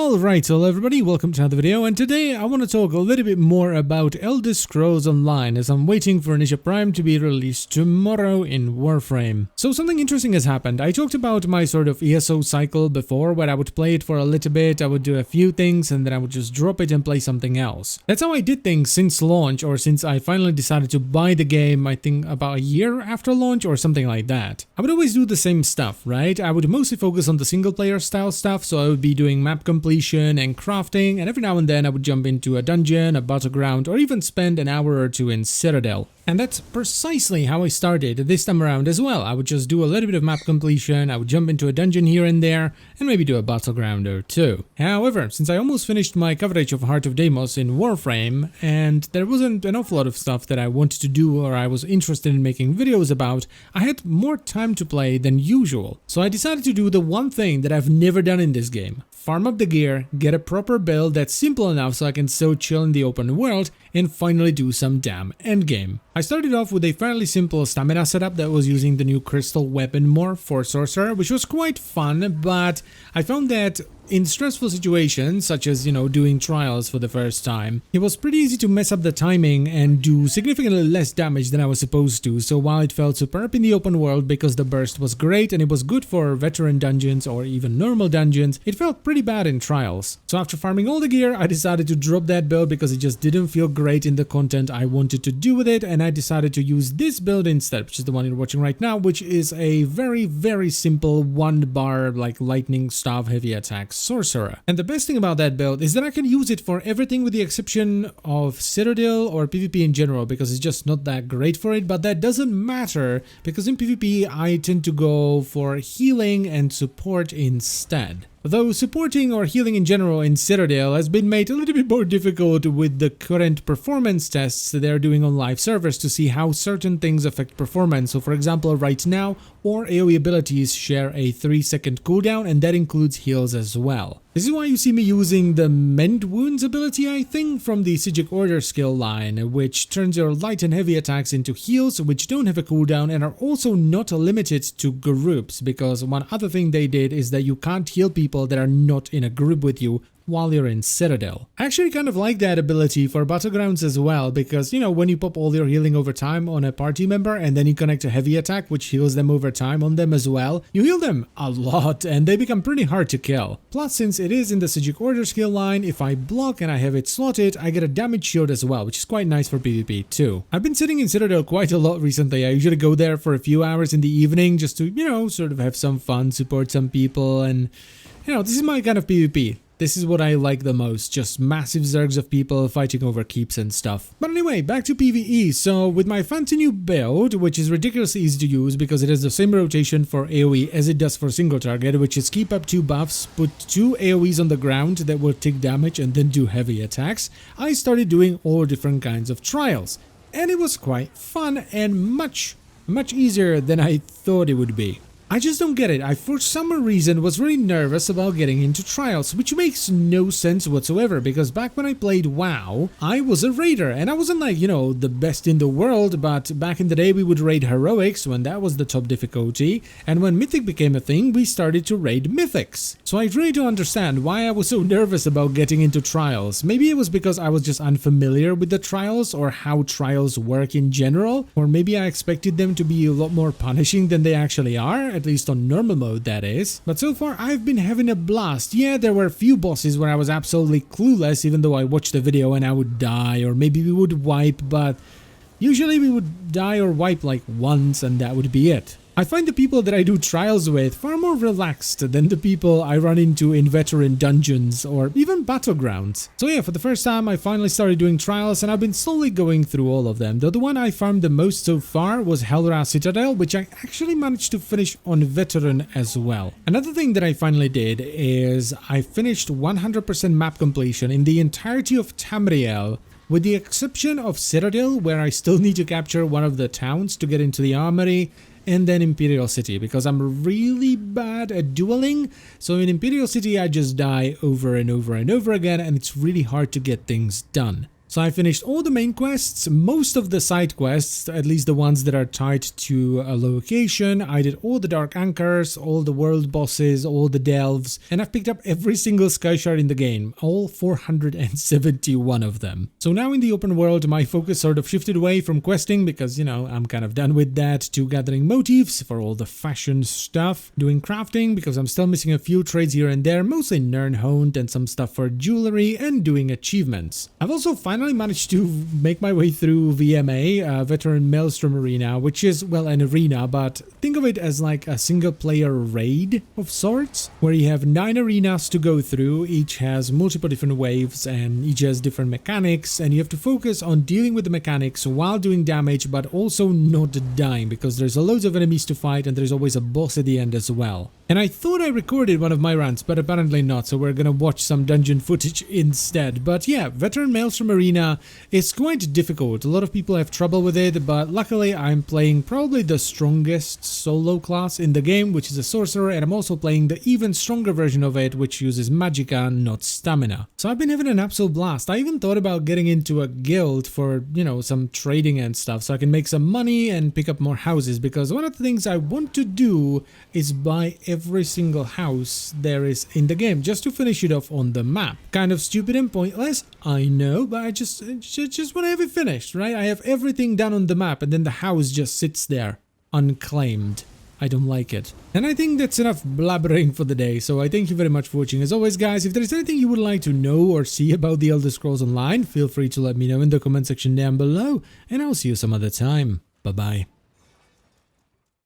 Alright, hello everybody, welcome to another video, and today I want to talk a little bit more about Elder Scrolls Online as I'm waiting for Initial Prime to be released tomorrow in Warframe. So something interesting has happened. I talked about my sort of ESO cycle before, where I would play it for a little bit, I would do a few things, and then I would just drop it and play something else. That's how I did things since launch, or since I finally decided to buy the game, I think about a year after launch or something like that. I would always do the same stuff, right? I would mostly focus on the single player style stuff, so I would be doing map completion and crafting, and every now and then I would jump into a dungeon, a battleground, or even spend an hour or two in Citadel. And that's precisely how I started this time around as well. I would just do a little bit of map completion, I would jump into a dungeon here and there, and maybe do a battleground or two. However, since I almost finished my coverage of Heart of Deimos in Warframe, and there wasn't an awful lot of stuff that I wanted to do or I was interested in making videos about, I had more time to play than usual. So I decided to do the one thing that I've never done in this game. Farm up the gear, get a proper build that's simple enough so I can still chill in the open world, and finally do some damn endgame. I started off with a fairly simple stamina setup that was using the new crystal weapon morph for sorcerer, which was quite fun, but I found that in stressful situations, such as, doing trials for the first time, it was pretty easy to mess up the timing and do significantly less damage than I was supposed to. So while it felt superb in the open world because the burst was great and it was good for veteran dungeons or even normal dungeons, it felt pretty bad in trials. So after farming all the gear, I decided to drop that build because it just didn't feel great in the content I wanted to do with it, and I decided to use this build instead, which is the one you're watching right now, which is a very simple one bar like lightning staff heavy attack sorcerer. And the best thing about that build is that I can use it for everything with the exception of Citadel or PvP in general, because it's just not that great for it, but that doesn't matter because in PvP I tend to go for healing and support instead. Though supporting or healing in general in Citadel has been made a little bit more difficult with the current performance tests they're doing on live servers to see how certain things affect performance. So for example, right now, all AoE abilities share a 3-second cooldown, and that includes heals as well. This is why you see me using the Mend Wounds ability, I think, from the Sigic Order skill line, which turns your light and heavy attacks into heals, which don't have a cooldown and are also not limited to groups, because one other thing they did is that you can't heal people that are not in a group with you while you're in Citadel. I actually kind of like that ability for Battlegrounds as well, because, when you pop all your healing over time on a party member and then you connect a heavy attack which heals them over time on them as well, you heal them a lot and they become pretty hard to kill. Plus, since it is in the Sigic Order skill line, if I block and I have it slotted, I get a damage shield as well, which is quite nice for PvP too. I've been sitting in Citadel quite a lot recently. I usually go there for a few hours in the evening just to, sort of have some fun, support some people, and, this is my kind of PvP. This is what I like the most, just massive zergs of people fighting over keeps and stuff. But anyway, back to PvE. So with my fancy new build, which is ridiculously easy to use because it has the same rotation for AoE as it does for single target, which is keep up 2 buffs, put 2 AoEs on the ground that will take damage and then do heavy attacks, I started doing all different kinds of trials. And it was quite fun and much easier than I thought it would be. I just don't get it. I, for some reason, was really nervous about getting into trials, which makes no sense whatsoever, because back when I played WoW, I was a raider, and I wasn't like, the best in the world, but back in the day we would raid heroics when that was the top difficulty, and when mythic became a thing, we started to raid mythics. So I really don't understand why I was so nervous about getting into trials. Maybe it was because I was just unfamiliar with the trials or how trials work in general, or maybe I expected them to be a lot more punishing than they actually are, at least on normal mode that is. But so far I've been having a blast. Yeah, there were a few bosses where I was absolutely clueless even though I watched the video and I would die, or maybe we would wipe, but usually we would die or wipe like once and that would be it. I find the people that I do trials with far more relaxed than the people I run into in veteran dungeons or even battlegrounds. So yeah, for the first time I finally started doing trials, and I've been slowly going through all of them, though the one I farmed the most so far was Helra Citadel, which I actually managed to finish on veteran as well. Another thing that I finally did is I finished 100% map completion in the entirety of Tamriel, with the exception of Citadel, where I still need to capture one of the towns to get into the armory, and then Imperial City, because I'm really bad at dueling. So in Imperial City I just die over and over and over again, and it's really hard to get things done. So I finished all the main quests, most of the side quests, at least the ones that are tied to a location. I did all the Dark Anchors, all the world bosses, all the delves, and I've picked up every single sky shard in the game, all 471 of them. So now in the open world, my focus sort of shifted away from questing because, you know, I'm kind of done with that, to gathering motifs for all the fashion stuff, doing crafting because I'm still missing a few trades here and there, mostly Nernhoned and some stuff for jewelry, and doing achievements. I've also finally managed to make my way through VMA, Veteran Maelstrom Arena, which is, well, an arena, but think of it as like a single player raid of sorts, where you have 9 arenas to go through. Each has multiple different waves and each has different mechanics, and you have to focus on dealing with the mechanics while doing damage, but also not dying, because there's loads of enemies to fight and there's always a boss at the end as well. And I thought I recorded one of my runs, but apparently not, so we're gonna watch some dungeon footage instead. But yeah, Veteran Maelstrom Arena is quite difficult. A lot of people have trouble with it, but luckily I'm playing probably the strongest solo class in the game, which is a sorcerer, and I'm also playing the even stronger version of it, which uses magicka, not stamina. So I've been having an absolute blast. I even thought about getting into a guild for, you know, some trading and stuff, so I can make some money and pick up more houses, because one of the things I want to do is buy every single house there is in the game, just to finish it off on the map. Kind of stupid and pointless, I know, but I just want to have it finished, right? I have everything done on the map and then the house just sits there, unclaimed. I don't like it. And I think that's enough blabbering for the day, so I thank you very much for watching. As always, guys, if there's anything you would like to know or see about the Elder Scrolls Online, feel free to let me know in the comment section down below, and I'll see you some other time. Bye-bye.